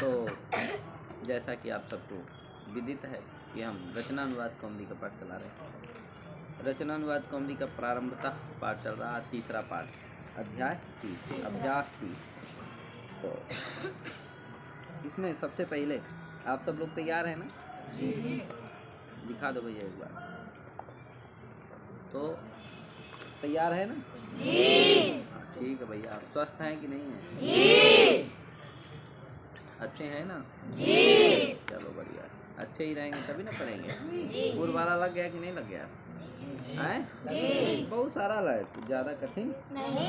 तो जैसा कि आप सबको विदित है कि हम रचनानुवाद कौमुदी का पाठ चला रहे हैं। रचनानुवाद कौमुदी का प्रारंभतः पाठ चल रहा है, तीसरा पाठ, अध्याय 30, अभ्यास 30। तो इसमें सबसे पहले आप सब लोग तैयार हैं ना? जी। दिखा दो भैया एक बार। तो तैयार है ना? जी। ठीक है भैया। आप स्वस्थ हैं कि नहीं हैं? जी। अच्छे हैं ना? जी। चलो बढ़िया, अच्छे ही रहेंगे तभी ना पढ़ेंगे। पूर्व वाला लग गया कि नहीं लग गया? हैं? जी। बहुत सारा लग, कुछ ज़्यादा कठिन नहीं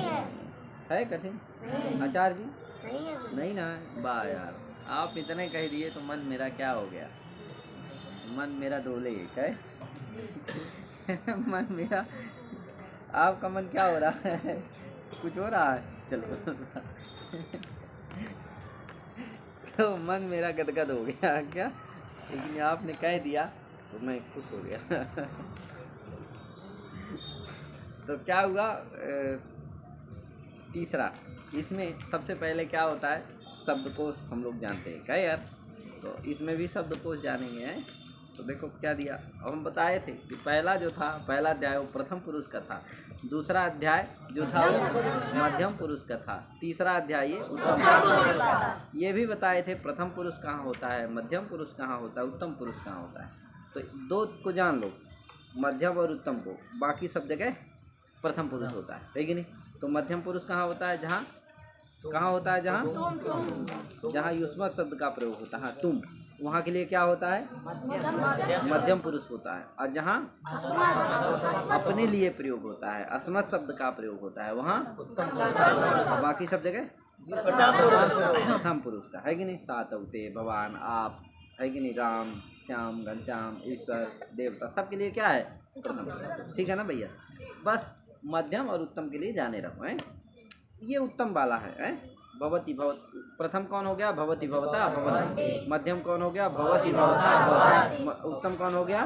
है। कठिन? आचार्य जी नहीं ना? वाह यार, आप इतने कह दिए तो मन मेरा क्या हो गया, मन मेरा डोले है। मन मेरा, आपका मन क्या हो रहा है? कुछ हो रहा है? चलो तो मन मेरा गदगद हो गया क्या, लेकिन आपने कह दिया तो मैं खुश हो गया। तो क्या हुआ? तीसरा, इसमें सबसे पहले क्या होता है, शब्दकोश हम लोग जानते हैं क्या यार? तो इसमें भी शब्दकोश जानेंगे हैं। तो देखो क्या दिया, अब हम बताए थे कि पहला जो था, पहला अध्याय वो प्रथम पुरुष का था, दूसरा अध्याय जो था वो मध्यम पुरुष का था, तीसरा अध्याय ये उत्तम पुरुष का। ये भी बताए थे प्रथम पुरुष कहाँ होता है, मध्यम पुरुष कहाँ होता है, उत्तम पुरुष कहाँ होता है। तो दो को जान लो, मध्यम और उत्तम को, बाकी सब जगह प्रथम पुरुष होता है कि नहीं? तो मध्यम पुरुष कहाँ होता है? जहाँ कहाँ होता है? जहाँ युष्मत शब्द का प्रयोग होता है, तुम, वहाँ के लिए क्या होता है? मध्यम पुरुष होता है। और जहाँ अपने लिए प्रयोग होता है, अस्मत् शब्द का प्रयोग होता है, वहाँ बाकी सब जगह प्रथम पुरुष का है कि नहीं? सातवते, भगवान, आप, है कि नहीं? राम, श्याम, घनश्याम, ईश्वर, देवता, सबके लिए क्या है? प्रथम। ठीक है ना भैया? बस मध्यम और उत्तम के लिए जाने रखो हैं। ये उत्तम वाला है। भवति भवत, प्रथम कौन हो गया? भवति भवता भवति। मध्यम कौन हो गया? भवति भवता भवति। उत्तम कौन हो गया?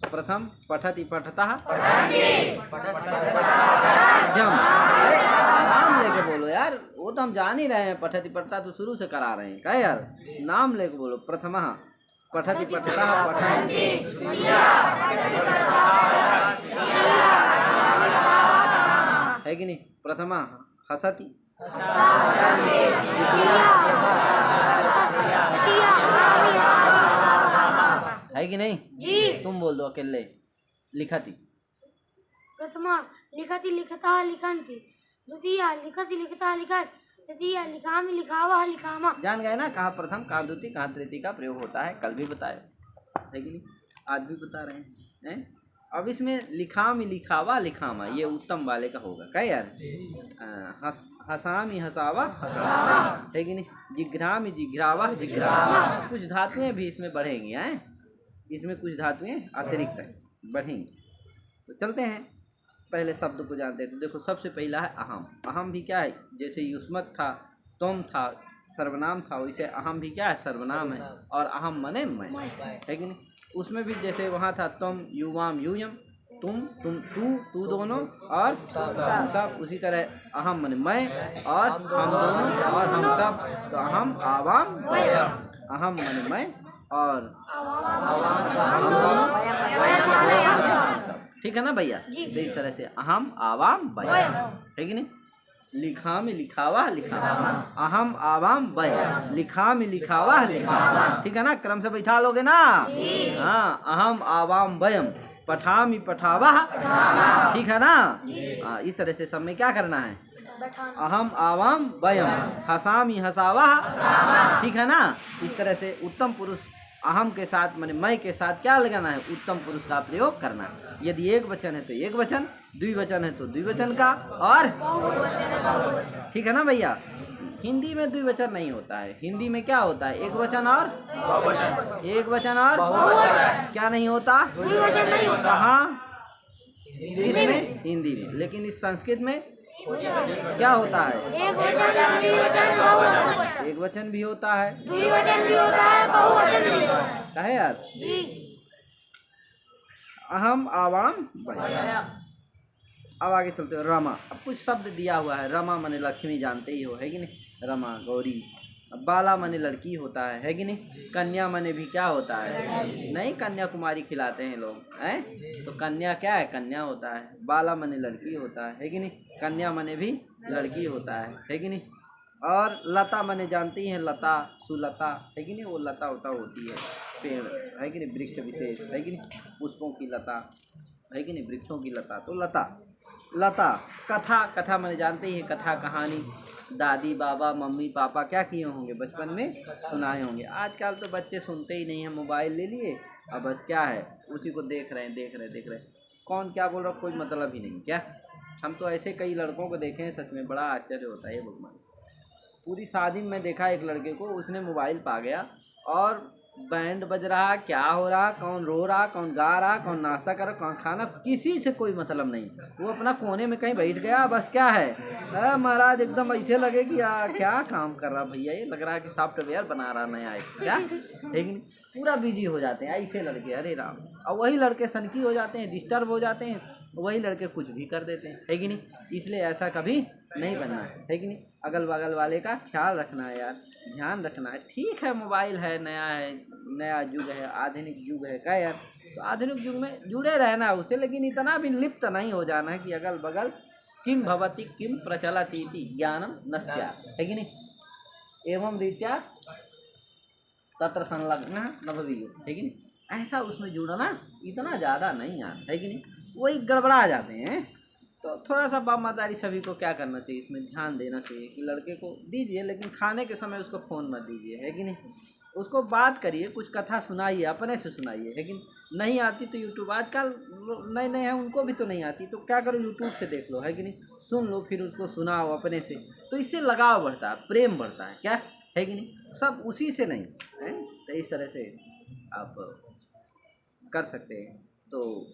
प्रथम पठति पठतः मध्यम। नाम लेके बोलो यार, वो तो हम जान ही रहे हैं, पठति पठता तो शुरू से करा रहे हैं क्या यार? नाम लेके बोलो। प्रथमः पठति पठतः पठन्ति, है कि नहीं? प्रथमा हसति, है कि नहीं? जी। तुम बोल दो अकेले। लिखति, प्रथमा लिखति लिखता लिखन्ति, द्वितीया लिखसि लिखता लिखत, तृतीया लिखामि लिखावः लिखामा। जान गए ना कहाँ प्रथम, कहाँ द्वितीय, कहाँ तृतीय का प्रयोग होता है? कल भी बताए, है कि नहीं? आज भी बता रहे हैं। अब इसमें लिखामि लिखावा लिखामा, ये उत्तम वाले का होगा क्या यार? हसामि हसावा, है कि नहीं? जिघ्रामि जिघ्रावा जिघ्रामा। कुछ धातुएं भी इसमें बढ़ेंगी हैं, इसमें कुछ धातुएं अतिरिक्त बढ़ेंगी। तो चलते हैं, पहले शब्द को जानते हैं। तो देखो सबसे पहला है अहम। अहम भी क्या है? जैसे युष्मत था, तुम था, सर्वनाम था, वैसे अहम भी क्या है? सर्वनाम है। और अहम मने मैं, है कि नहीं? उसमें भी जैसे वहाँ था तुम, युवाम यूयम, तुम तू दोनों, और सब, उसी तरह अहम मने मैं और हम दोनों और हम सब। तो अहम आवाम वयम, अहम मने मैं और हम दोनों। ठीक है ना भैया? तो इस तरह से अहम आवाम वयम, है कि नहीं? लिखामि लिखावा लिखामा, अहम आवाम वयम, लिखामि लिखावा लिखामा। ठीक है ना? क्रम से बैठा लोगे ना? हाँ, अहम आवाम वयम, पठामि पठावा। ठीक है ना? इस तरह से सब में क्या करना है? अहम आवाम वयम, हसामि हसावा। ठीक है ना? इस तरह से उत्तम पुरुष अहम के साथ माने मैं के साथ क्या लगाना है? उत्तम पुरुष का प्रयोग करना है। यदि एक वचन है तो एक वचन, द्विवचन है तो द्विवचन का, और ठीक है ना भैया? हिंदी में द्विवचन नहीं होता है, हिंदी में क्या होता है? एक वचन और एक वचन और क्या नहीं होता? कहाँ? इसमें हिंदी में। लेकिन इस संस्कृत में क्या होता है? एक वचन भी होता है, द्विवचन भी होता है, बहुवचन भी होता है। क्या है यार? अहम आवाम वयम। अब आगे चलते हो। रमा, अब कुछ शब्द दिया हुआ है। रमा माने लक्ष्मी, जानते ही हो, है कि नहीं? रमा गौरी। बाला माने लड़की होता है कि नहीं। कन्या माने भी क्या होता है, नहीं कन्याकुमारी खिलाते हैं लोग हैं, तो कन्या क्या है, कन्या होता है। बाला माने लड़की होता है कि नहीं। कन्या माने भी लड़की होता है कि नहीं। और लता माने जानती हैं, लता सुलता है कि नहीं, वो लता उता होती है, पेड़ है कि नहीं, वृक्ष विशेष है कि नहीं, पुष्पों की लता है कि नहीं, वृक्षों की लता, तो लता लता। कथा, कथा माने जानते ही हैं, कथा कहानी, दादी बाबा मम्मी पापा क्या किए होंगे, बचपन में सुनाए होंगे। आजकल तो बच्चे सुनते ही नहीं हैं, मोबाइल ले लिए अब बस क्या है उसी को देख रहे हैं, कौन क्या बोल रहा कोई मतलब ही नहीं क्या। हम तो ऐसे कई लड़कों को देखे हैं, सच में बड़ा आश्चर्य होता है भगवान। पूरी शादी में देखा एक लड़के को, उसने मोबाइल पा गया और बैंड बज रहा, क्या हो रहा, कौन रो रहा, कौन गा रहा, कौन नाश्ता कर रहा, कौन खाना, किसी से कोई मतलब नहीं। वो अपना कोने में कहीं बैठ गया, बस क्या है महाराज एकदम ऐसे लगे कि क्या काम कर रहा भैया, ये लग रहा है कि सॉफ्टवेयर बना रहा नया है क्या, लेकिन पूरा बिजी हो जाते हैं ऐसे लड़के, अरे राम। और वही लड़के सनकी हो जाते हैं, डिस्टर्ब हो जाते हैं, वही लड़के कुछ भी कर देते हैं, है कि नहीं। इसलिए ऐसा कभी नहीं बनना है कि नहीं। अगल बगल वाले का ख्याल रखना है यार, ध्यान रखना है। ठीक है मोबाइल है, नया युग है, आधुनिक युग है क्या यार, तो आधुनिक युग में जुड़े रहना है उससे, लेकिन इतना भी लिप्त नहीं हो जाना है कि अगल बगल किम भवति किम प्रचलति इति ज्ञानम न स्यात्, है कि नहीं। एवं रीत्या तत्र संलग्न न भवेयुः, है कि नहीं। ऐसा उसमें जुड़ना इतना ज़्यादा नहीं यार, है कि नहीं, वही गड़बड़ा जाते हैं। तो थोड़ा सा बापमातारी सभी को क्या करना चाहिए, इसमें ध्यान देना चाहिए कि लड़के को दीजिए, लेकिन खाने के समय उसको फ़ोन मत दीजिए, है कि नहीं। उसको बात करिए, कुछ कथा सुनाइए, अपने से सुनाइए, लेकिन नहीं आती तो यूट्यूब, आजकल नए नए हैं उनको भी तो नहीं आती, तो क्या करो यूट्यूब से देख लो, है कि नहीं, सुन लो, फिर उसको सुनाओ अपने से, तो इससे लगाव बढ़ता है, प्रेम बढ़ता है क्या, है कि नहीं। सब उसी से नहीं है, तो इस तरह से आप कर सकते हैं। तो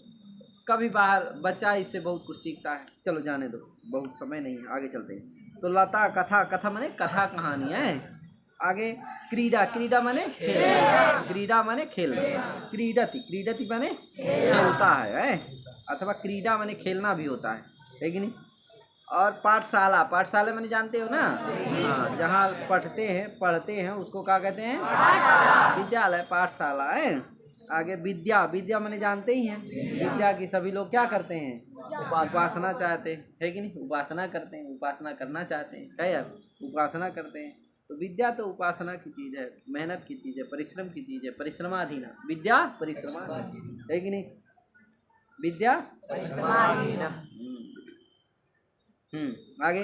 कभी बाहर बच्चा इससे बहुत कुछ सीखता है। चलो जाने दो, बहुत समय नहीं है, आगे चलते हैं। तो लता, कथा, कथा माने कथा कहानी है। आगे क्रीड़ा, क्रीड़ा माने खेल, क्रीड़ा माने खेल, क्रीडति, क्रीडति माने खेलता है, अथवा क्रीड़ा माने खेलना भी होता है कि नहीं। और पाठशाला, पाठशाला माने जानते हो ना, हाँ, जहाँ पढ़ते हैं उसको क्या कहते हैं, विद्यालय, पाठशाला है। आगे विद्या, विद्या माने जानते ही हैं, विद्या की सभी लोग क्या करते हैं, उपासना चाहते हैं, है कि नहीं, उपासना करते हैं, उपासना करना चाहते हैं क्या यार, उपासना करते हैं। तो विद्या तो उपासना की चीज़ है, मेहनत की चीज़ है, परिश्रम की चीज़ है, परिश्रमाधीन, विद्या परिश्रमाधीन, है कि नहीं, विद्या परिश्रमाधीन। आगे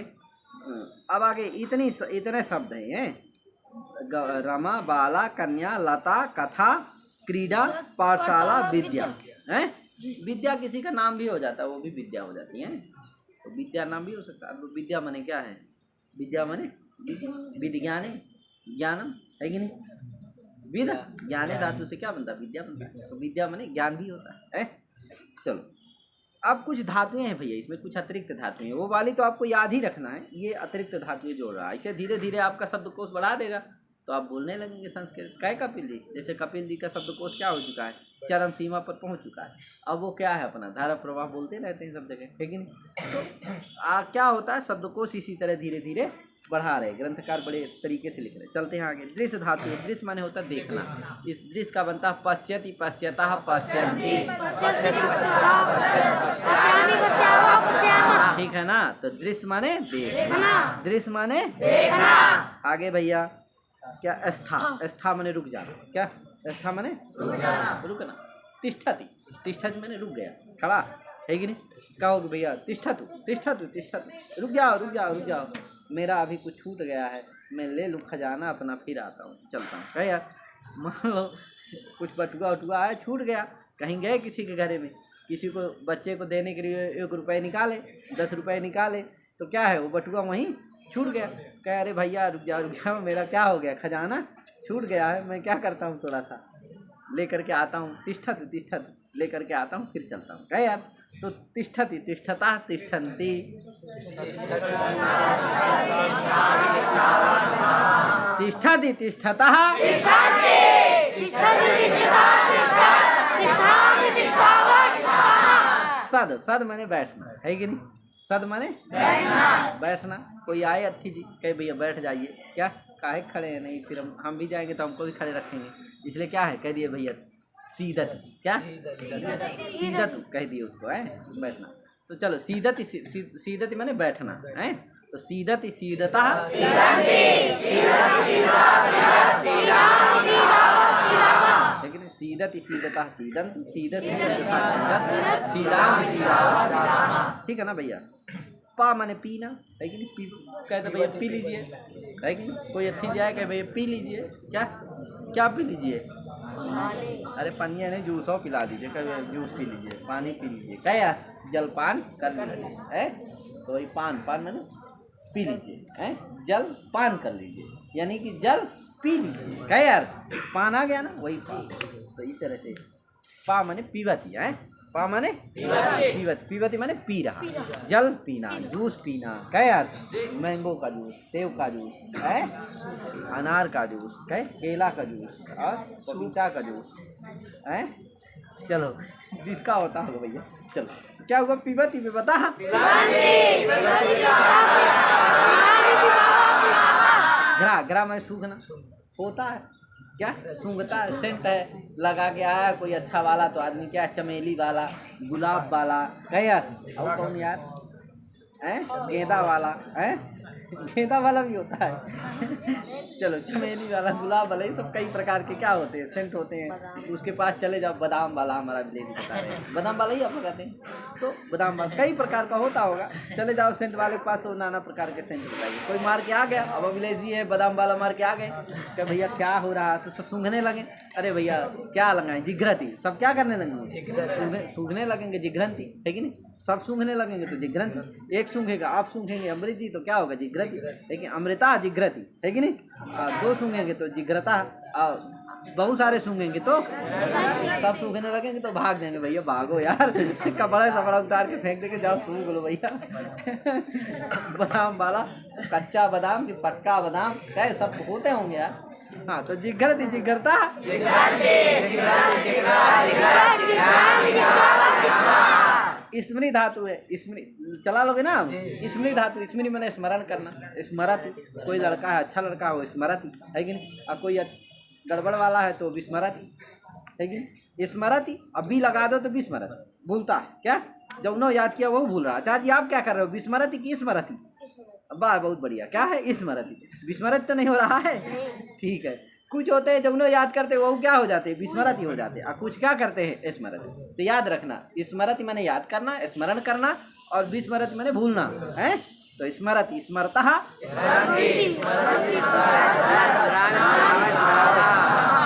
अब आगे इतने शब्द हैं, रमा, बाला, कन्या, लता, कथा, क्रीड़ा, पाठशाला, विद्या है। विद्या किसी का नाम भी हो जाता है, वो भी विद्या हो जाती है, तो विद्या नाम भी हो सकता है। तो विद्या माने क्या है, विद्या माने विज्ञाने ज्ञानम, है कि नहीं। विद ज्ञाने धातु से क्या बनता है, विद्या बनता है, तो विद्या माने ज्ञान भी होता है। चलो अब कुछ धातुएं हैं भैया, इसमें कुछ अतिरिक्त धातुएं हैं, वो वाली तो आपको याद ही रखना है, ये अतिरिक्त धातुएं जोड़ रहा है। इसे धीरे धीरे आपका शब्दकोश बढ़ा देगा, तो आप बोलने लगेंगे संस्कृत। क्या कपिल जी, जैसे कपिल जी का शब्दकोश क्या हो चुका है, चरम सीमा पर पहुंच चुका है। अब वो क्या है, अपना धारा प्रवाह बोलते रहते हैं सब जगह, है कि नहीं। तो क्या होता है, शब्दकोश इसी तरह धीरे धीरे बढ़ा रहे, ग्रंथकार बड़े तरीके से लिख रहे। चलते हैं आगे। दृश्य धातु, दृश्य माने होता है देखना, इस दृश्य का बनता है पश्यति, पश्यतः, पश्यन्ति, ठीक है ना। तो दृश्य माने देखना, दृश्य माने देखना। आगे भैया क्या, स्था, स्था माने रुक जाना, क्या स्था माने रुकना। तिष्ठति, तिष्ठति माने रुक गया, खड़ा, है कि नहीं। कहोगे भैया तिष्ठतु, तिष्ठतु, तिष्ठतु, रुक जाओ, रुक जाओ, रुक जाओ, मेरा अभी कुछ छूट गया है, मैं ले लूँ खजाना अपना, फिर आता हूँ, चलता हूँ। क्या यार, मान लो कुछ बटुआ उटुआ है, छूट गया, कहीं गए किसी के घर में, किसी को बच्चे को देने के लिए 1 रुपये निकाले, 10 रुपये निकाले, तो क्या है, वो बटुआ वहीं छूट गया। कह अरे भैया रुक जाओ, मेरा क्या हो गया, खजाना छूट गया है, मैं क्या करता हूँ, थोड़ा सा लेकर के आता हूँ, तिष्ठति, तिष्ठति, लेकर के आता हूँ, फिर चलता हूँ। क्या यार, तो तिष्ठति, तिष्ठता, तिष्ठन्ति, तिष्ठति, तिष्ठतः, सद, सद माने बैठना, है कि नहीं। सद माने बैठना। कोई आए अतिथि जी, कहे भैया बैठ जाइए, क्या काहे खड़े हैं, नहीं फिर हम भी जाएंगे तो हमको भी खड़े रखेंगे, इसलिए क्या है कह दिए भैया सीदत, क्या सीदत कह दिए उसको है बैठना। तो चलो सीदत सीदत माने बैठना है, तो सीदत सीदता लेकिन सीदत सीदता सीदंत सीदत सीदाम सीदा, ठीक है ना भैया। पा माने पीना है कि नहीं, कहते भैया पी लीजिए है कि नहीं, कोई अच्छी जाए कहे भैया पी लीजिए, क्या क्या पी लीजिए, अरे पानी नहीं जूस हो पिला दीजिए, कहे जूस पी लीजिए, पानी पी लीजिए, क्या यार जलपान कर लीजिए है, तो वही पान मैंने पी लीजिए है, जल पान कर लीजिए यानी कि जल पी लीजिए, क्या यार पान आ गया ना वही पान। तो इस तरह से पा माने पीवती है, पा माने पीवती, पीवती माने पी रहा, जल पीना, जूस पीना, क्या यार मैंगो का जूस, सेब का जूस है, अनार का जूस है, केला का जूस और पपीता का जूस है। चलो जिसका होता होगा भैया, चलो क्या होगा पीवती पे बता, घरा घरा में सूखना होता है, क्या सूंघता है, सेंट है लगा के आया कोई अच्छा वाला तो आदमी क्या चमेली वाला, गुलाब वाला, क्या यार और कौन यार है, गेंदा वाला है, गेंदा वाला भी होता है चलो चमेली वाला, गुलाब वाला, ये सब कई प्रकार के क्या होते हैं सेंट होते हैं। उसके पास चले जाओ, बादाम वाला हमारा लेडी बता रहे हैं, बादाम वाला ही आप कहते हैं, तो बादाम वाला कई प्रकार का होता होगा, चले जाओ सेंट वाले के पास तो नाना प्रकार के सेंट बताइए। कोई मार के आ गया, अब अभिलेजी है बादाम वाला मार के आ गए, क्या भैया क्या हो रहा, तो सब सूंघने लगे, अरे भैया क्या लगाएं जिघ्रती, सब क्या करने लगेंगे सूंघने लगेंगे, जिघ्रंती है कि नहीं, सब सूंघने लगेंगे तो जिघ्रंती, एक सूंघेगा आप सूंघेंगे अमृत जी तो क्या होगा जिघ्रती, लेकिन अमृता जिघ्रती है कि नहीं, दो सूंघेंगे तो जिघ्रता, बहुत सारे सूंघेंगे तो सब सूंघने लगेंगे तो भाग जाएंगे, भैया भागो यार कपड़ा सपड़ा उतार के फेंक देके जाओ सूंघ लो भैया बादाम वाला, कच्चा बादाम कि पक्का बादाम क्या सब होते होंगे यार। हाँ तो जिघ्रती जिघ्रता स्मृति धातु है, स्मृति चला लोगे ना, स्मृति धातु, स्मृति मैंने स्मरण करना, स्मरति, कोई लड़का है अच्छा लड़का हो स्मरति है कि नहीं, और कोई गड़बड़ वाला है तो विस्मरति है कि नहीं, स्मरति अभी लगा दो तो विस्मरति, भूलता है क्या, जब उन्होंने याद किया वो भूल रहा। चाचा जी आप क्या कर रहे हो, विस्मरति की स्मरति, वाह बहुत बढ़िया, क्या है स्मरति, विस्मरति तो नहीं हो रहा है, ठीक है। कुछ होते हैं जब उन्हें याद करते हैं वो क्या हो जाते हैं विस्मृति हो जाते हैं, और कुछ क्या करते हैं स्मृति। तो याद रखना स्मृति माने याद करना, स्मरण करना, और विस्मृति माने भूलना है। तो स्मृति स्मरता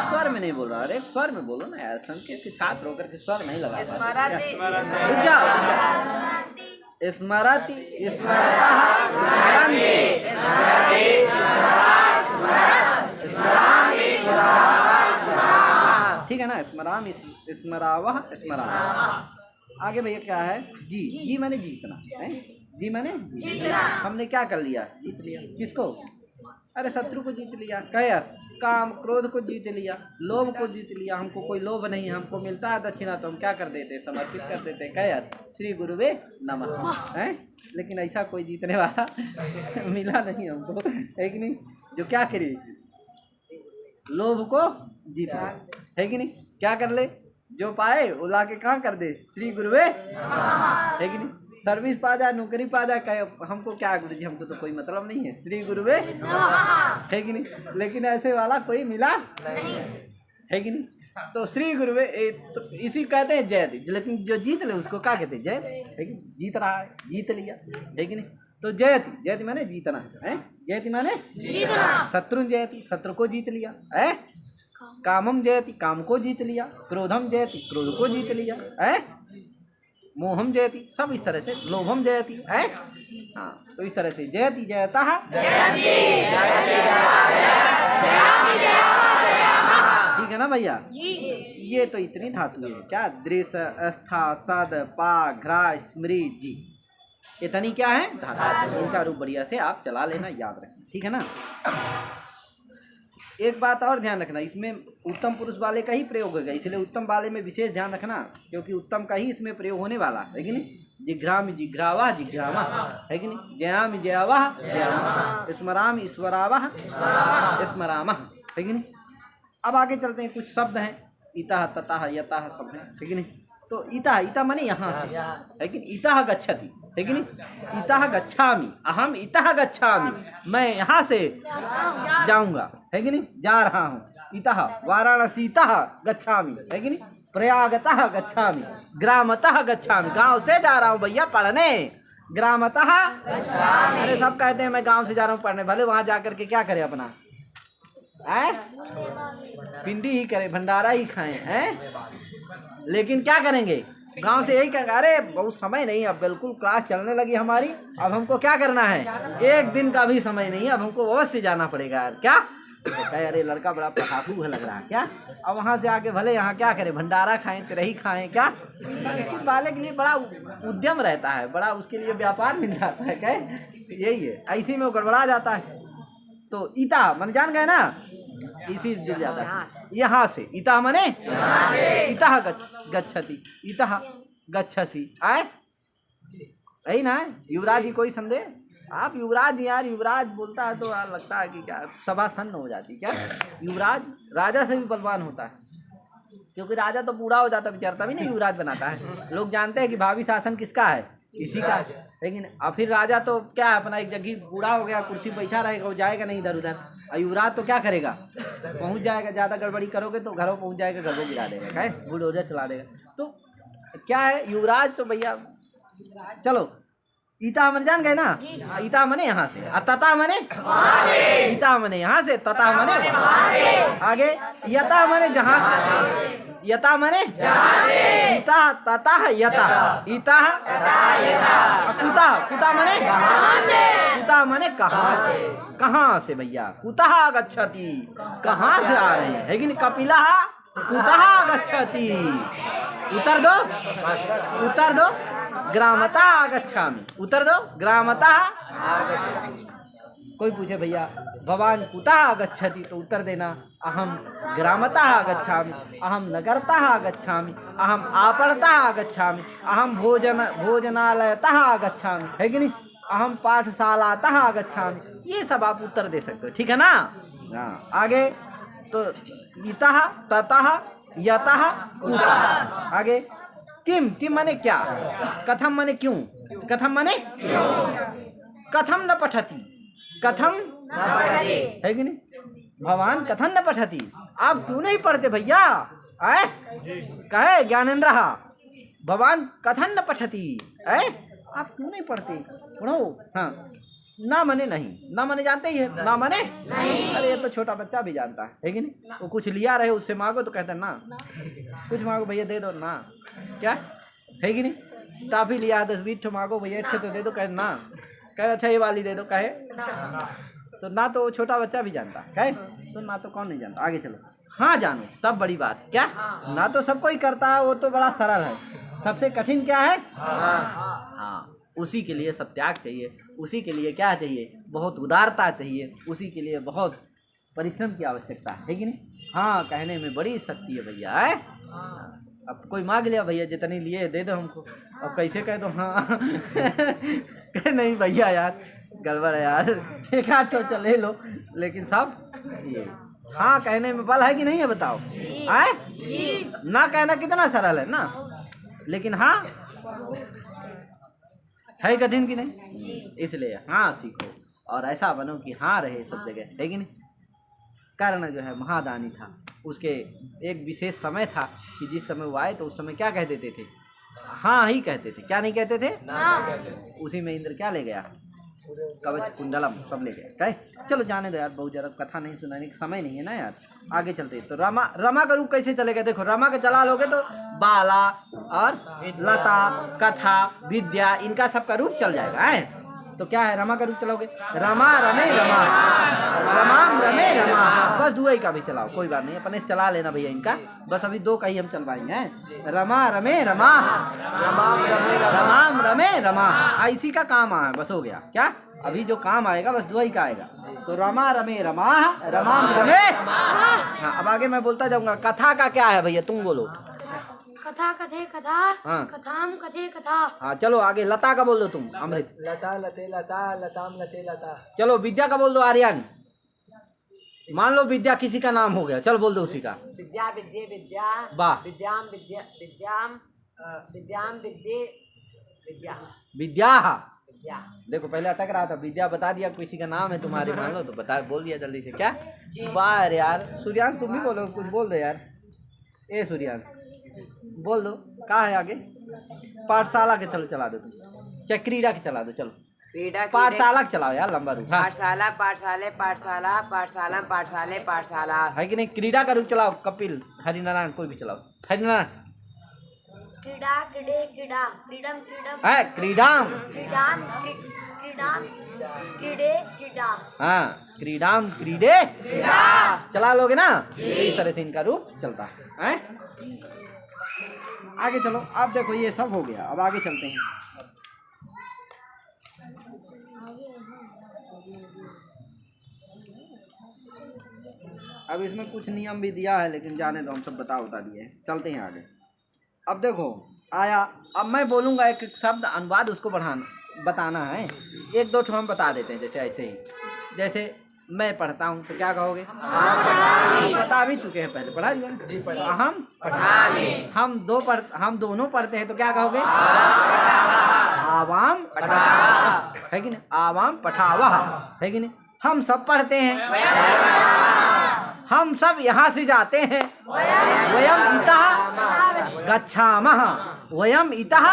स्वर में नहीं बोल रहा, अरे स्वर में बोलो ना यार, संकेत के छात्र होकर के स्वर नहीं लगा पाते। स्मरति ठीक है ना, स्मराम स्मरावह स्मरा। आगे भैया क्या है, जी जी मैंने जीतना है, जी मैंने जीतना, हमने क्या कर लिया जीत लिया, किसको, अरे शत्रु को जीत लिया, क्या यार काम क्रोध को जीत लिया, लोभ को जीत लिया, हमको कोई लोभ नहीं है, हमको मिलता है दक्षिणा तो हम क्या कर देते समर्पित कर देते, क्या यार श्री गुरुवे नमः है। लेकिन ऐसा कोई जीतने वाला मिला नहीं हमको है कि नहीं, जो क्या करे लोभ को जीत है कि नहीं, क्या कर ले जो पाए वो ला के कहाँ कर दे श्री गुरुवे है कि नहीं, सर्विस पा जाए नौकरी पा जाए, कहे हमको क्या गुरु जी हमको तो कोई मतलब नहीं है श्री गुरुवे है कि नहीं, लेकिन ऐसे वाला कोई मिला नहीं है कि नहीं। तो श्री गुरुवे तो इसी कहते हैं जय, लेकिन जो जीत ले उसको क्या कहते हैं जय है कि जीत रहा है, जीत लिया है कि नहीं। तो जयति जयति माने जीतना है, जयति माने जीतना, शत्रु जयति शत्रु को जीत लिया है, कामम जयति काम को जीत लिया, क्रोधम जयति क्रोध को जीत लिया है, मोहम जयति सब इस तरह से, लोभम जयति है। हाँ तो इस तरह से जयति जयता ठीक है ना भैया। ये तो इतनी धातु है क्या, दृश्य अस्था सद पा घ्रा स्मृति जी, इतनी क्या है धातु, इनका रूप बढ़िया से आप चला लेना, याद रखना ठीक है ना। एक बात और ध्यान रखना, इसमें उत्तम पुरुष वाले का ही प्रयोग होगा, इसलिए उत्तम वाले में विशेष ध्यान रखना, क्योंकि उत्तम का ही इसमें प्रयोग होने वाला है कि नहीं। जिघ्रामि जिघ्रावा जिघ्रामा, है कि नहीं? जयामि जयावः जयामः, स्मरामि ईश्वरावः स्मरामः, है कि नहीं? अब आगे चलते हैं, कुछ शब्द हैं इतः ततः यतः सब हैं, है कि नहीं? तो इतः, इतः माने यहाँ से, है कि नहीं? इतः गच्छति, है कि नहीं? इतः गच्छामि, अहम इतः गच्छामि, मैं यहाँ से जाऊँगा, है कि नहीं? जा रहा हूँ। इतः वाराणसीतः गच्छामि, है कि नहीं? प्रयागतः गच्छामि, ग्रामतः गच्छामि, गांव से जा रहा हूँ भैया पढ़ने, ग्रामतः। अरे सब कहते हैं मैं गांव से जा रहा हूँ पढ़ने, भले वहां जाकर के क्या करे अपना, हैं? पिंडी ही करे, भंडारा ही खाएं, हैं? लेकिन क्या करेंगे, गांव से यही कहेंगे अरे बहुत समय नहीं, अब बिल्कुल क्लास चलने लगी हमारी, अब हमको क्या करना है, एक दिन का भी समय नहीं है, अब हमको अवश्य जाना पड़ेगा यार। क्या तो कहे अरे लड़का बड़ा पढ़ाकू है लग रहा है क्या, अब वहाँ से आके भले यहाँ क्या करें, भंडारा खाएं, तिरही खाएं, क्या स्कूल वाले के लिए बड़ा उद्यम रहता है, बड़ा उसके लिए व्यापार मिल जाता है, कहे यही है, ऐसे में वो गड़बड़ा जाता है। तो ईता मन जान गए ना, इसी जुड़ जाता है यहाँ से, इता मने इतः गच्छति, इतः गच्छसि, आए यही ना है। युवराज जी कोई संदेह, आप युवराज यार, युवराज बोलता है तो यार लगता है कि क्या सभा सन्न हो जाती, क्या युवराज राजा से भी बलवान होता है, क्योंकि राजा तो बूढ़ा हो जाता बेचारा, तभी नहीं युवराज बनाता है। लोग जानते हैं कि भावी शासन किसका है, इसी का, लेकिन अब फिर राजा तो क्या है अपना एक जगह बूढ़ा हो गया, कुर्सी बैठा रहेगा, वो जाएगा नहीं इधर उधर, और युवराज तो क्या करेगा, पहुंच जाएगा, ज़्यादा गड़बड़ी करोगे तो घरों पहुंच जाएगा, घर को गिरा देगा, क्या बुलडोजर चला देगा। तो क्या है युवराज तो भैया, चलो ईता मने जान गए ना, ईता मने यहाँ से, तता मने ईता मने यहाँ से, तता मने आगे, यता मने जहाँ से, यता मने ईता तता यता, ईता कुता, कुता मने कुता मने कहाँ से, कहाँ से भैया, कुतः गच्छति, कहाँ से आ रहे हैं, है कि नहीं? कपिलः कुतः गच्छति, उतर दो, उतर दो, ग्रामतः गच्छामि, उतर दो, ग्रामतः। कोई पूछे भैया भवान कुतः गच्छति, तो उत्तर देना अहम ग्रामतः गच्छामि, अहम नगरतः गच्छामि, अहम आपणतः गच्छामि, अहम भोजनालयतः गच्छामि, है कि नहीं? अहम पाठशालातः गच्छामि, ये सब आप उत्तर दे सकते हो, ठीक है ना? हाँ आगे तो इतः ततः यतः कुतः, आगे किम, किम माने क्या, कथम माने क्यों, कथम माने कथम न पठति, कथम है कि नहीं? भवान कथम न पठति, आप क्यों नहीं पढ़ते भैया, आए कहे ज्ञानेंद्र भवान कथन न पठति, आप क्यों नहीं पढ़ते, पढ़ो। हाँ ना मने नहीं, ना मने जानते ही है, ना मने नहीं, अरे ये तो छोटा बच्चा भी जानता है कि नहीं? वो कुछ लिया रहे उससे मांगो तो कहता है ना, कुछ मांगो भैया दे दो ना, क्या है कि नहीं? टाफी लिया 10-20 मांगो भैया, एक तो दे दो, कहे ना, कहे अच्छा ये वाली दे दो, कहे तो ना, तो छोटा बच्चा भी जानता है, कहे तो ना, तो कौन नहीं जानता। आगे चलो, हाँ जानो तब बड़ी बात, क्या ना तो सबको ही करता है, वो तो बड़ा सरल है, सबसे कठिन क्या है, हाँ उसी के लिए सब त्याग चाहिए, उसी के लिए क्या चाहिए, बहुत उदारता चाहिए, उसी के लिए बहुत परिश्रम की आवश्यकता है कि नहीं? हाँ कहने में बड़ी शक्ति है भैया, है? अब कोई मांग लिया भैया जितनी लिए दे दो हमको, अब कैसे कह दो हाँ कह नहीं भैया यार गड़बड़ है यार, एक आध तो चले लो, लेकिन सब ये हाँ कहने में बल है कि नहीं है बताओ, है ना? कहना कितना सरल है ना, लेकिन हाँ है कठिन कि नहीं? इसलिए हाँ सीखो और ऐसा बनो कि हाँ रहे सब जगह, है कि नहीं? कर्ण जो है महादानी था, उसके एक विशेष समय था कि जिस समय वो आए तो उस समय क्या कह देते थे, हाँ ही कहते थे, क्या नहीं कहते थे ना। उसी में इंद्र क्या ले गया, कवच कुंडलम सब ले गया, कहे चलो जाने दो यार, बहुत ज़्यादा कथा नहीं सुनाने का समय नहीं है ना यार, आगे चलते। तो रमा का रूप कैसे चलेगा, देखो रमा का चला लोगे तो बाला और लता कथा विद्या इनका सबका रूप चल जाएगा, है? तो क्या है रमा का रूप चलाओगे, रमा रमे रमा, रमाम रमे रमा, बस दुआई का भी चलाओ, कोई बात नहीं, अपने से चला लेना भैया इनका, बस अभी 2 का ही हम चलवाएंगे, हैं? रमा रमे रमा, रमाम रमे रमा, इसी का काम आया, बस हो गया, क्या अभी जो काम आएगा बस दुआई का आएगा। तो रमा रमे रमा, रमाम रमे। हाँ अब आगे मैं बोलता जाऊंगा, कथा का क्या है भैया तुम बोलो, कथा कथे कथा हाँ। कथाम कथे कथा। हाँ चलो आगे, लता का बोल दो तुम अमृत। लता लते लता लताम लते लता। चलो विद्या का बोल दो आर्यन। मान लो विद्या किसी का नाम हो गया, चल बोल दो उसी का। विद्या विद्ये विद्या। वाह। विद्याम विद्या विद्याम विद्याम विद्ये विद्या विद्या। विद्या। देखो पहले अटक रहा था, विद्या बता दिया किसी का नाम है तुम्हारी, मान लो तो बता, बोल दिया जल्दी से। क्या वाह यार। सूर्यांश तुम भी बोलो, कुछ बोल दो यार। ए सूर्यांश बोल दो, कहाँ है आगे? पाठशाला के चलो चला दो तुम, चाहे क्रीड़ा के चला दो। चलो क्रीडा पाठशाला के चलाओ यार, लंबा रूट। हाँ पाठशाला पाठशाले पाठशाला पाठशाला पाठशाले पाठशाला। है कि नहीं? क्रीड़ा का रूप चलाओ, कपिल, हरिनारायण, कोई भी चलाओ। हरिनारायण क्रीडा क्रीडे क्रीडा क्रीडम क्रीडम है, क्रीडाम। क्रीडाम क्रीडाम क्रीडे क्रीडा। हाँ क्रीडाम क्रीडे चला लोगे ना, इस तरह से इनका रूप चलता है। आगे चलो, अब देखो ये सब हो गया, अब आगे चलते हैं। अब इसमें कुछ नियम भी दिया है, लेकिन जाने दो, हम सब बता दिए। चलते हैं आगे। अब देखो आया, अब मैं बोलूँगा एक एक शब्द, अनुवाद उसको बताना है। एक दो ठो हम बता देते हैं, जैसे ऐसे ही। जैसे मैं पढ़ता हूँ तो क्या कहोगे? बता भी चुके हैं, पहले पढ़ा दिया। हम दोनों पढ़ते हैं तो क्या कहोगे? आवाम है कि नहीं? आवाम पठावह है कि नहीं? हम सब पढ़ते हैं, हम सब यहाँ से जाते हैं। वयम इतः गच्छामः, वयम इतः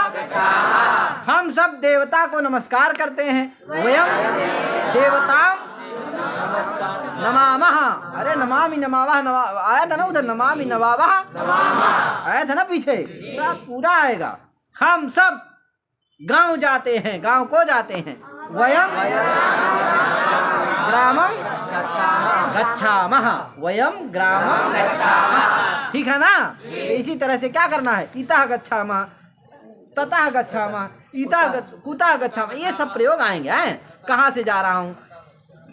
हम सब देवता को नमस्कार करते हैं। वयम देवताम नमामः। अरे नमामि नमावः, आया था ना उधर, नमामि नमावः आया था ना पीछे, पूरा आएगा। हम सब गांव जाते हैं, गांव को जाते हैं। वयम ग्रामम गच्छामः, वयम ग्रामम गच्छामः। ठीक है ना? इसी तरह से क्या करना है? इतः गच्छामः, ततः गच्छामः, इतः कुतः गच्छामः, ये सब प्रयोग आएंगे। हैं कहाँ से जा रहा हूँ,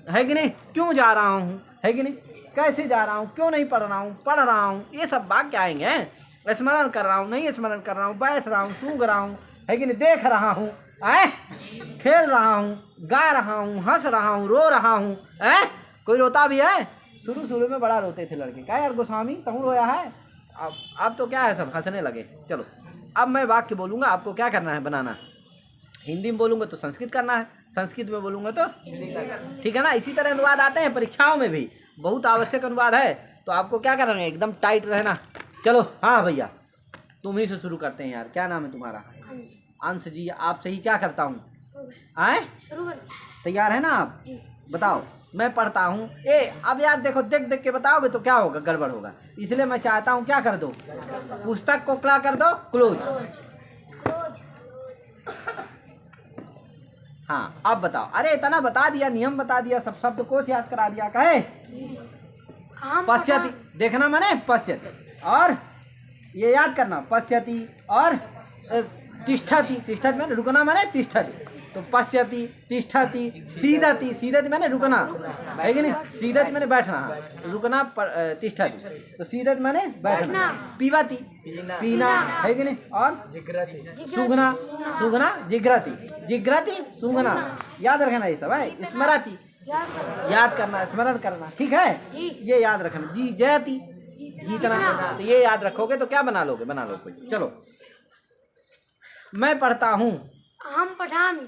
है कि नहीं? क्यों जा रहा हूँ, है कि नहीं? कैसे जा रहा हूँ, क्यों नहीं पढ़ रहा हूँ, पढ़ रहा हूँ, ये सब वाक्य आएंगे। स्मरण कर रहा हूँ, नहीं स्मरण कर रहा हूँ, बैठ रहा हूँ, सूंघ रहा हूँ, है कि नहीं? देख रहा हूँ, खेल रहा हूँ, गा रहा हूँ, हंस रहा हूँ, रो रहा हूँ। कोई रोता भी है? शुरू में बड़ा रोते थे लड़के। क्या यार गोस्वामी तुम रोया है? अब तो क्या है, सब हंसने लगे। चलो अब मैं वाक्य बोलूँगा, आपको क्या करना है? बनाना। हिंदी में बोलूँगा तो संस्कृत करना है, संस्कृत में बोलूँगा तो ठीक है ना? इसी तरह अनुवाद आते हैं परीक्षाओं में भी, बहुत आवश्यक अनुवाद है। तो आपको क्या करना है? एकदम टाइट रहना। चलो हाँ भैया, तुम ही से शुरू करते हैं यार। क्या नाम है तुम्हारा? अंश जी। आपसे ही क्या करता हूँ? आए शुरू कर। तैयार है ना आप? बताओ। मैं पढ़ता हूँ। अब यार देखो, देख देख के बताओगे तो क्या होगा? गड़बड़ होगा। इसलिए मैं चाहता हूँ क्या कर दो, पुस्तक को क्या कर दो? क्लोज। हाँ अब बताओ। अरे इतना बता दिया, नियम बता दिया, सब शब्दकोश याद करा दिया। कहे पश्यति, देखना माने पश्यति, और ये याद करना पश्यति, और तिष्ठति, तिष्ठति माने रुकना, माने तिष्ठति। तो पश्यति, तिष्ठति, सीदति, सीदति माने रुकना, है कि नहीं? सीदति माने बैठना, रुकना, तिष्ठति। तो सीदति माने बैठना। पीवति, पीना, है कि नहीं? और सूंघना, सूंघना, जिघ्रति, जिघ्रति, सूंघना। याद रखना ये सब है। स्मरति, याद करना, स्मरण करना। ठीक है, ये याद रखना। जी जयति, जीतना। तो ये याद रखोगे तो क्या बना लोगे? बना लो कोई। चलो मैं पढ़ता हूँ। हम पठामी।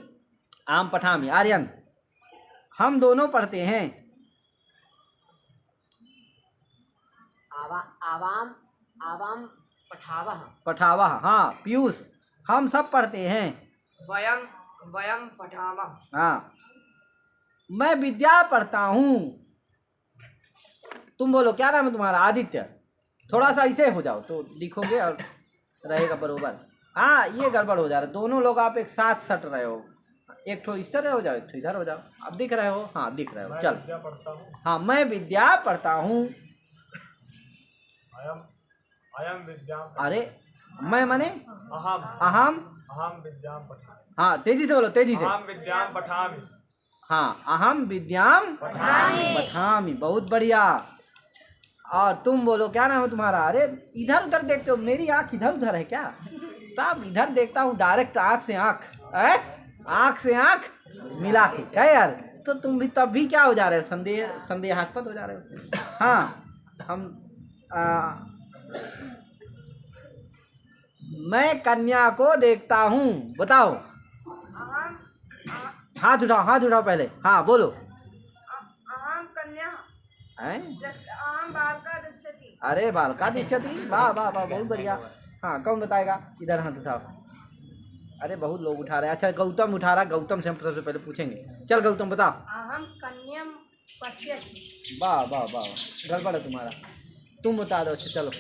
आम पठामी। आर्यन हम दोनों पढ़ते हैं। आवाम आवाम पठावह पठावह। हाँ पीयूष हम सब पढ़ते हैं। वयम वयम पठावह। हाँ मैं विद्या पढ़ता हूँ। तुम बोलो क्या नाम है तुम्हारा? आदित्य। थोड़ा सा ऐसे हो जाओ तो दिखोगे और रहेगा बरोबर। हाँ ये गड़बड़ हो जा रहा है, दोनों लोग आप एक साथ सट रहे हो। एक ठो इस तरह हो जाओ, एक ठो इधर हो जाओ। अब दिख रहे हो? हाँ दिख रहे हो। चल हाँ मैं विद्या पढ़ता हूँ। अयम विद्या। अरे मैं माने अहम अहम अहम विद्याम पठामि। हाँ तेजी से बोलो, तेजी से। अहम विद्याम पठामि। हाँ अहम विद्याम पठामि। बहुत बढ़िया। और तुम बोलो क्या नाम है तुम्हारा? अरे इधर उधर देखते हो, मेरी आंख इधर उधर है क्या? तब इधर देखता हूँ डायरेक्ट, आंख से आंख, आंख से आंख मिला के, है यार। तो तुम भी तब भी क्या हो जा रहे हो? संदेहास्पद हो जा रहे हो। हाँ, मैं कन्या को देखता हूँ, बताओ। हाथ उठाओ पहले, हाँ बोलो। अहम कन्या हैं? अहम बालका दृश्यति। अरे बालका दृश्यति, वाह वाह वाह, बहुत बढ़िया। हाँ, कौन बताएगा? इधर हाथ उठाओ। अरे बहुत लोग उठा रहे हैं। अच्छा, गौतम उठा रहा है, गौतम से हम सबसे पहले पूछेंगे। चल गौतम बता। अहम कन्याम पश्यति। वाह वाह वाह, गड़बड़ है तुम्हारा, तुम बता दो। अच्छा चलो,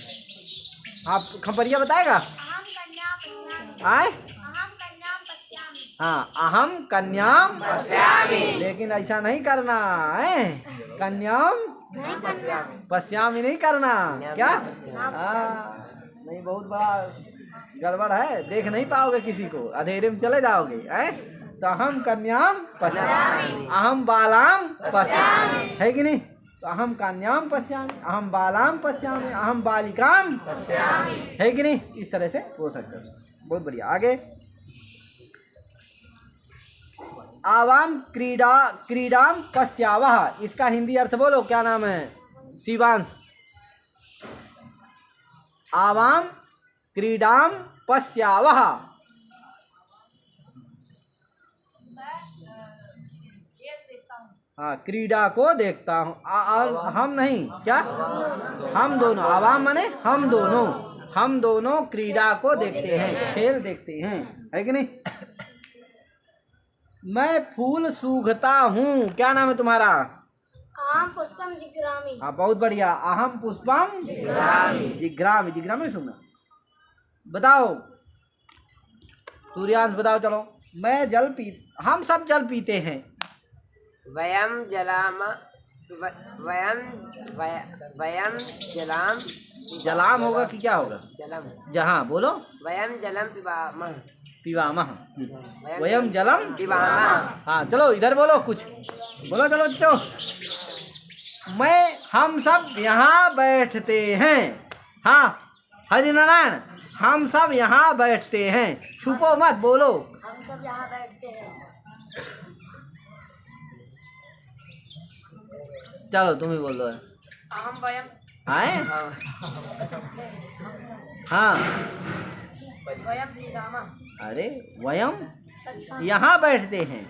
आप खपरिया बताएगा? अहम कन्या पश्यामि। आए? अहम कन्याम पश्यामि। हाँ, अहम कन्याम पश्यामि, लेकिन ऐसा नहीं करना है। कन्याम नहीं करना। पश्यामि नहीं करना, क्या? नहीं, बहुत बड़ा गड़बड़ है, देख नहीं पाओगे किसी को, अंधेरे में चले जाओगे, हैं? तो अहम कन्याम पश्यामि, अहम बालाम पश्यामि, है कि नहीं? तो अहम कन्याम पश्यामि, अहम बालाम पश्यामि, अहम बालिकाम पश्यामि, है कि नहीं? इस तरह से बोल सकते हो। बहुत बढ़िया। आगे, आवाम क्रीडाम पश्यावह, इसका हिंदी अर्थ बोलो, क्या नाम है? शिवांश। आवाम क्रीडाम पश्यावह, हाँ, क्रीड़ा को देखता हूँ। हम नहीं, क्या? हम दोनों, आवाम माने हम दोनों क्रीड़ा को देखते हैं, खेल देखते हैं, है कि नहीं? मैं फूल सूंघता हूँ, क्या नाम है तुम्हारा? अहम पुष्पम जिग्रामि। हाँ, बहुत बढ़िया। अहम पुष्पम जिग्रामि सुनना। बताओ सूर्यांश, बताओ चलो। मैं जल पी, हम सब जल पीते हैं। वयम जलाम जलाम होगा कि क्या होगा? जलम। जहाँ बोलो। वयम जलम पिबामः। वयम जलम पिबामः। हाँ, चलो इधर बोलो, कुछ बोलो, चलो। हम सब यहाँ बैठते हैं। हाँ, हरि नारायण, हम सब यहाँ बैठते हैं। छुपो मत, बोलो। हम सब यहाँ बैठते हैं। चलो तुम ही बोल दो। अहम वयम। आए? हाँ, वयम सीतामा। अरे वयम यहाँ बैठते हैं।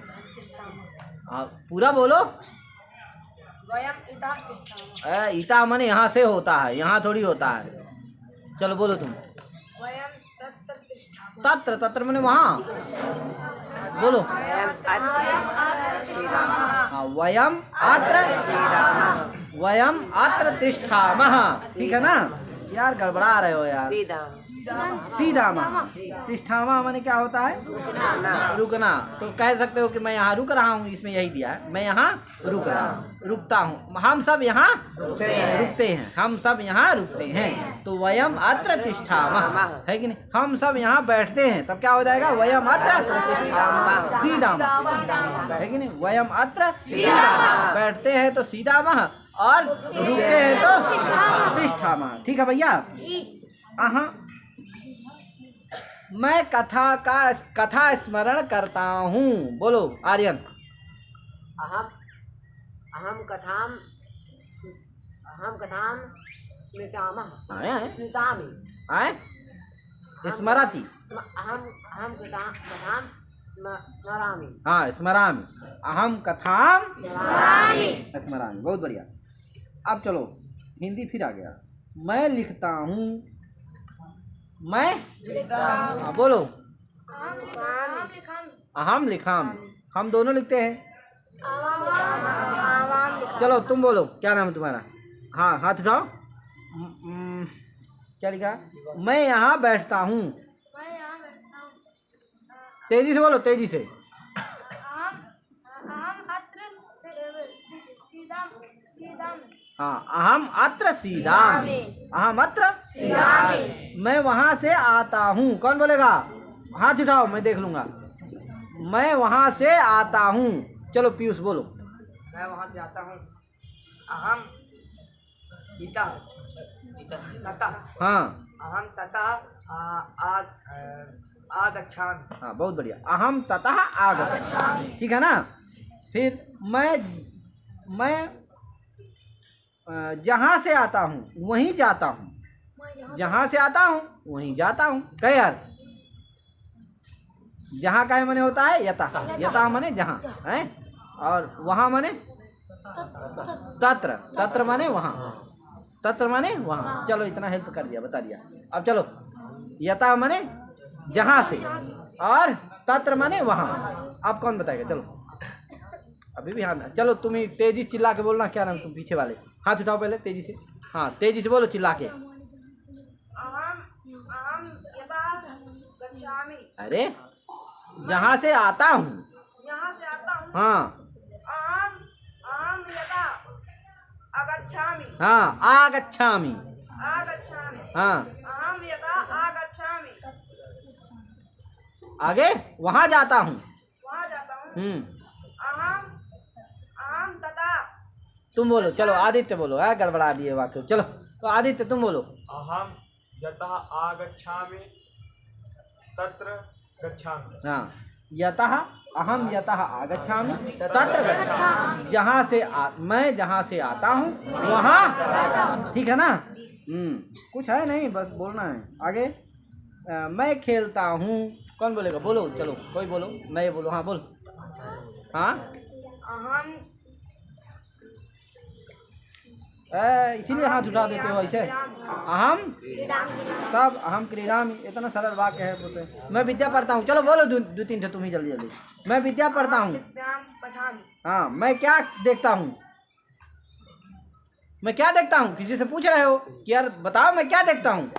पूरा बोलो। वयम इता तिष्ठामः। ईटा माने यहाँ से होता है, यहाँ थोड़ी होता है। चलो बोलो तुम। वयम तत्र तिष्ठामः। तत्र माने वहाँ, बोलो। वयम अत्र तिष्ठामः, ठीक है ना? यार गड़बड़ा रहे हो यार। सीधामा, तिष्ठामा माने क्या होता है? रुकना। तो कह सकते हो कि मैं यहाँ रुक रहा हूँ, इसमें यही दिया है, मैं यहाँ रुकता हूँ। हम सब यहाँ रुकते हैं, हम सब यहाँ रुकते हैं। तो वयम अत्र तिष्ठामः, है कि नहीं? हम सब यहाँ बैठते हैं, तब क्या हो जाएगा? वयम अत्र सीधामा, है कि नहीं? वयम अत्र सीधामा, बैठते हैं तो सीधामः, और रुकते हैं तो तिष्ठामः। ठीक है भैया? हाँ, मैं कथा स्मरण करता हूँ, बोलो आर्यन। अहम कथाम स्मृतामि। स्मरति। अहम कथाम स्मरामि। हाँ, स्मरामि। अहम कथाम स्मरामि, बहुत बढ़िया। अब चलो हिंदी फिर आ गया। मैं लिखता हूँ, मैं बोलो। अहम लिखामि, हम दोनों लिखते हैं। चलो तुम बोलो, क्या नाम है तुम्हारा? हाँ, हाथ उठाओ। क्या लिखा? मैं यहाँ बैठता हूँ। तेजी से बोलो, तेजी से। हाँ, अहम अत्र सीधामि। अहम अत्र सीधामि, मैं वहाँ से आता हूँ। कौन बोलेगा? हाथ उठाओ, मैं देख लूँगा। मैं वहाँ से आता हूँ। चलो पीयूष बोलो। मैं वहाँ से आता हूँ। अहम इता तथा हाँ अहम तथा आगच्छामि। हाँ बहुत बढ़िया। अहम ततः आगच्छामि, ठीक है ना। फिर मैं जहाँ से आता हूँ वहीं जाता हूँ, जहाँ से आता हूँ वहीं जाता हूँ। कह यार, जहाँ का माने होता है यथा, यथा माने जहाँ है, और वहाँ माने तत्र, तत्र माने वहाँ, तत्र माने वहाँ। चलो इतना हेल्प कर दिया, बता दिया। अब चलो, यथा माने जहाँ से और तत्र माने वहाँ। अब कौन बताएगा? चलो अभी भी हाँ, चलो तुम ही तेजी से चिल्ला के बोलना। क्या नाम तुम पीछे वाले? हाथ उठाओ पहले तेजी से। हाँ तेजी से बोलो चिल्ला के। अरे जहाँ से आता हूँ, यहाँ से आता हूँ। हाँ अहम यदा आगच्छामि। हाँ आगच्छामि, आगच्छामि। हाँ अहम यदा आगच्छामि। आगे वहाँ जाता हूँ। वहाँ जाता हूँ। हम्म, अहम तथा तुम बोलो। चलो आदित्य बोलो, है गड़बड़ा दिए वाक्य। चलो तो आदित्य तुम बोलो। अहम यतः आगच्छामि तत्र गच्छामि। हाँ यतः अहम यतः आगच्छामि तत्र गच्छामि, जहाँ से मैं जहाँ से आता हूँ वहाँ, ठीक है ना। कुछ है नहीं, बस बोलना है आगे। मैं खेलता हूँ, कौन बोलेगा? बोलो चलो, कोई बोलो, मैं बोलो। हाँ बोल। हाँ अहम इसीलिए हाथ उठा देते हो ऐसे। अहम सब अहम क्रीडामि, इतना सरल वाक्य है। बोलते मैं विद्या पढ़ता हूँ। चलो बोलो दो तीन ठे तुम ही जल्दी जल्दी। मैं विद्या पढ़ता हूँ। पठामि। हाँ मैं क्या देखता हूँ? मैं क्या देखता हूँ? किसी से पूछ रहे हो कि यार बताओ मैं क्या देखता हूँ?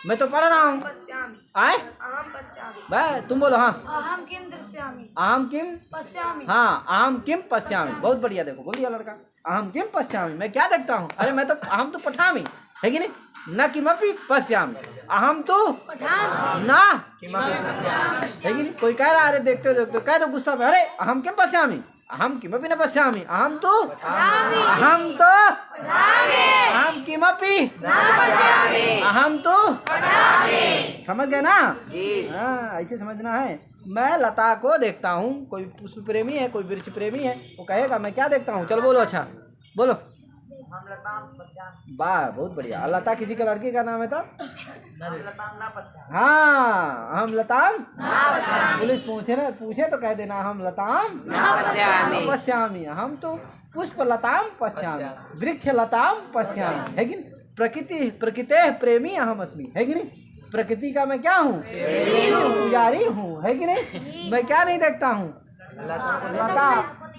मैं तो पढ़ रहा हूँ। पश्यामि। आए अहम पश्यामि। भाई तुम बोलो। हाँ अहम किम दृश्यामि। अहम किम पश्यामि। हाँ अहम किम पश्यामि, बहुत बढ़िया। देखो बोल दिया लड़का, अहम किम पश्यामि, मैं क्या देखता हूँ? अरे मैं तो अहम तो पठामि, है कि नहीं? न किमपि पश्यामि, अहम तो ना है कि नहीं? कोई कह रहा अरे देखते हो देखते हो, कह दो गुस्सा में, अरे अहम किम पश्यामि, अहम किमपि न पश्यामि, अहम तो अहम किमपि अहम तो। समझ गए ना? हाँ ऐसे समझना है। मैं लता को देखता हूँ। कोई पुष्प प्रेमी है, कोई वृक्ष प्रेमी है, वो कहेगा मैं क्या देखता हूँ? चलो बोलो। अच्छा बोलो। हम लताम पश्यामि। वाह बहुत बढ़िया। लता किसी का लड़की का नाम है तो हम लताम ना पश्यामि। हाँ हम लताम पुलिस पूछे तो कह देना हम लताम न पश्यामि, हम तो पुष्प लताम पश्यामि, वृक्ष लताम पश्यामि, है कि नहीं? प्रकृते प्रेमी अहम अस्मि, है कि नहीं? प्रकृति का मैं क्या हूँ? पुजारी हूँ, है कि नहीं? मैं क्या नहीं देखता हूँ? लता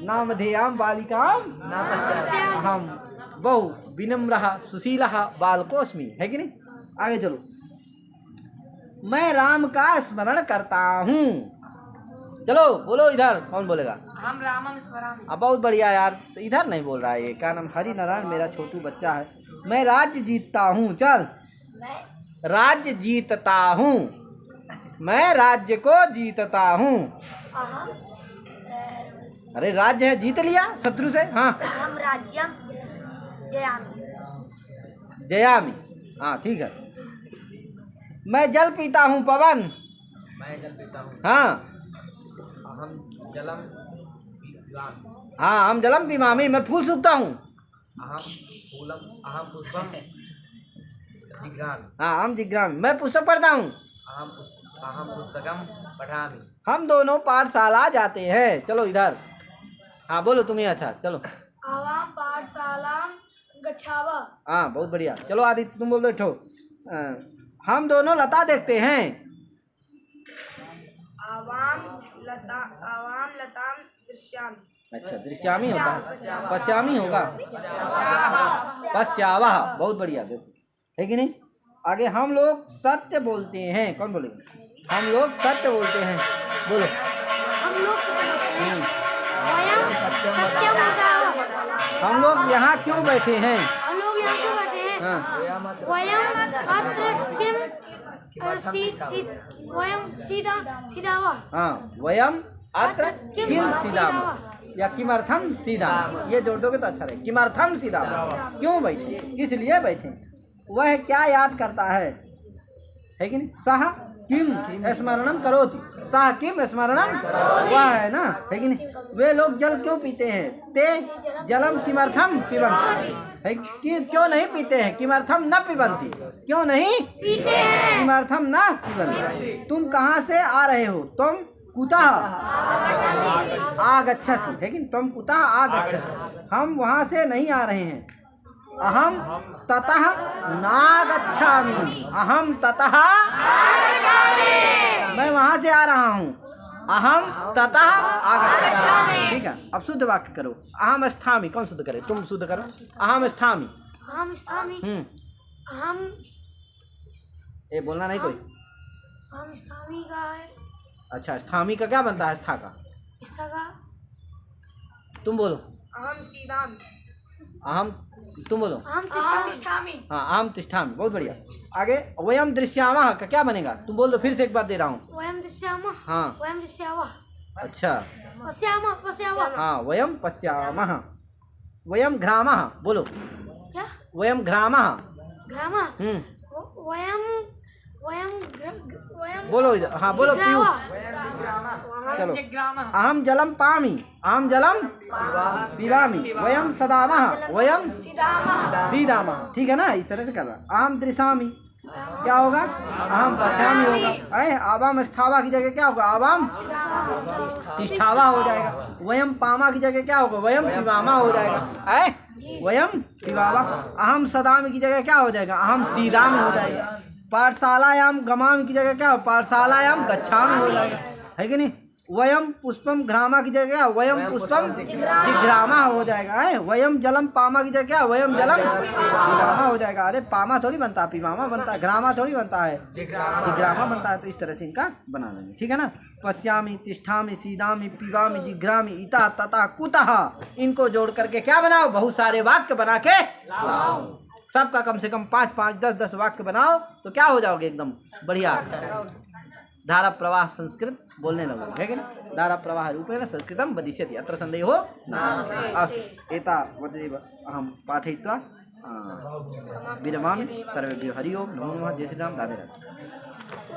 नामधेयाम बालिकाम हम बहु विनम्रः सुशीलः बालकोस्मि, है कि नहीं? आगे चलो। मैं राम का स्मरण करता हूँ। चलो बोलो इधर, कौन बोलेगा? हम रामम स्मरामि। अब बहुत बढ़िया यार। तो इधर नहीं बोल रहा है ये, क्या नाम? हरि नारायण, मेरा छोटू बच्चा है। मैं राज्य जीतता हूँ। चल राज्य जीतता हूँ, मैं राज्य को जीतता हूँ। अहम अरे राज्य है, जीत लिया शत्रु से। हाँ अहम राज्यम जयामि। जयामि, हाँ ठीक है। मैं जल पीता हूँ पवन। मैं जल पीता हूँ। हाँ अहम जलम पीबामि। हाँ हम जलम पिबामि, मैं फूल सूखता हूँ। अहम पुष्पम जिघ्रामि। हाँ हम जिघ्रामि, मैं पुस्तक पढ़ता हूँ। अहम पुस्तकम पठामि। हम दोनों पाठशाला जाते हैं। चलो इधर। हाँ बोलो तुम ही। अच्छा चलो। आवाम पाठशालाम गच्छावा। हाँ बहुत बढ़िया। चलो आदित्य तुम बोल दो ठो। हम दोनों लता देखते हैं। आवाम लताम दृश्यामि। अच्छा दृश्यामी होगा, पश्यामी होगा, पश्यावह, बहुत बढ़िया। देखो है कि नहीं? आगे हम लोग सत्य बोलते हैं। कौन बोलेगा? हम लोग सत्य बोलते हैं। बोलो। हम लोग सत्यम वदामः। हम लोग यहाँ क्यों बैठे हैं? हम लोग यहाँ क्यों बैठे हैं? हाँ वयम अत्र किम वयम सीधा सीधावा। हाँ वयम अत्र किम सीधामः। या किमर्थम सीधा, ये जोड़ दोगे तो अच्छा रहेगा। किमर्थम सीधा, क्यों बैठे, किस लिए बैठे, वह क्या याद करता है कि नहीं। सह किम स्मरणम करोति, सह किम स्मरणम, वह है ना, है कि नहीं। वे लोग जल क्यों पीते हैं, ते जलम किमर्थम पिबंती, है कि क्यों नहीं पीते हैं, किमर्थम न पिबंती, क्यों नहीं पीते हैं, किमर्थम न पिबंती। तुम कहाँ से आ रहे हो, तुम कुतः आगच्छसि, है कि तुम कुतः आगच्छसि, हम वहाँ से नहीं आ रहे हैं। अहम ततः नागच्छामि, अहम ततः, मैं वहाँ से आ रहा हूँ। अहम ततः आगच्छामि, ठीक है। अब शुद्ध वाक्य करो। अहम स्थामि, कौन शुद्ध करे, तुम शुद्ध करो। अहम स्थामि, अहम स्थामि, अहम, ये बोलना नहीं कोई। अहम स्थामि का है, अच्छा, स्थामी का क्या बनता है, स्था का, स्था का, तुम बोलो। अहम सीधाम, अहम, तुम बोलो। अहम तिष्ठामि, हाँ, अहम तिष्ठामि, बहुत बढ़िया। आगे वयम दृश्यामः का क्या बनेगा, तुम बोल दो, फिर से एक बार दे रहा हूँ। वयम दृश्यामः, हाँ, वयम दृश्यावः, अच्छा, पश्यामः, पश्यावः, हाँ, वयम पश्यामः। वयम घ्रामः, बोलो। क्या, वयम घ्रामः, ग्रामः, हम्म, वयम, वयम, वयम, बोलो इधर, हाँ बोलो पीयूष, चलो। अहम जलम पामि, अहम जलम पिबामि, वयम सदामः, वयम सीदामः, ठीक है ना, इस तरह से कर रहा। अहम दृशामि, क्या होगा, अहम पश्यामि होगा। आवाम स्थावा की जगह क्या होगा, आवाम तिष्ठावा हो जाएगा। वयम पामा की जगह क्या होगा, वयम पिबामा हो जाएगा। वयम पिबावा। अहम सदामि की जगह क्या हो जाएगा, अहम सीदामि हो जाएगा। पाठशालायाम गमामि की जगह क्या हो, पाठशालायाम गच्छामि हो जाएगा, है कि नहीं। वयम पुष्पम घ्रामा की जगह क्या, वयम पुष्पम जिघ्रामा हो जाएगा। वयम जलम पामा की जगह क्या, वयम जलम पिबामा हो जाएगा। अरे पामा थोड़ी बनता है, पिबामा बनता है, घ्रामा थोड़ी बनता है, जिघ्रामा बनता है। तो इस तरह से इनका बना लेंगे, ठीक है ना। पश्यामि, तिष्ठामि, सीदामि, पिबामि, जिघ्रामि, इता तथा कुतः, इनको जोड़ करके क्या बनाओ, बहुत सारे वाक्य बना के लाओ। सबका कम से कम 5-5, 10-10 वाक्य बनाओ तो क्या हो जाओगे, एकदम बढ़िया। धारा प्रवाह संस्कृत बोलने लगोगे, है कि नहीं। धारा प्रवाह रूपेण संस्कृतम वदिष्यति, अत्र संदेहो नास्ति। एतावदेव अहं पाठयित्वा विरमामि। सर्वेभ्यो हरि ओम, नमो नमः, जय श्री राम, राधे राधे।